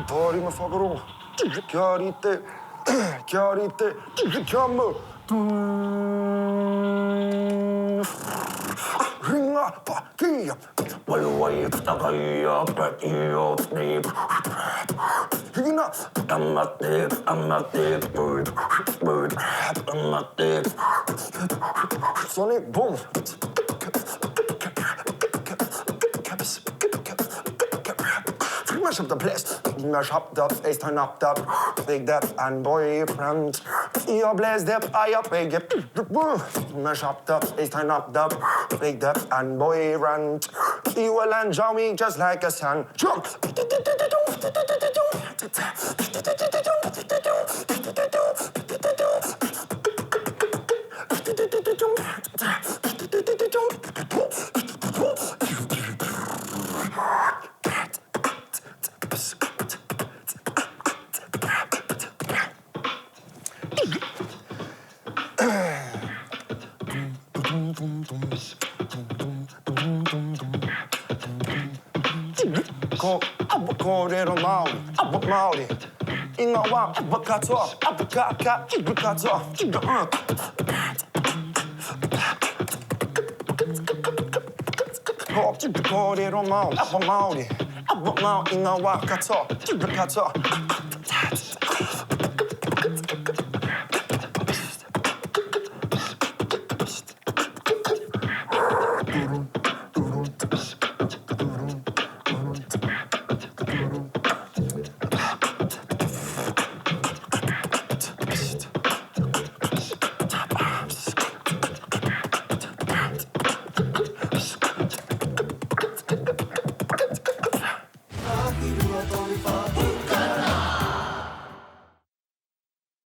Taringa whakarongo, kia rite, kia mu. Ringa pakia, wai takaia, pakia, snip. Hina, amate, bird, amate. Sonic boom. Mash up the place, mash up the face, turn up the big death and boyfriend. You're blessed up, I up, big mash up the face, turn up the big death and boyfriend. You will enjoy me just like a sun. Jump! Kōrero Māori, inga wā, katoa, katoa. Kōrero Māori, inga wā, katoa. Whakaari.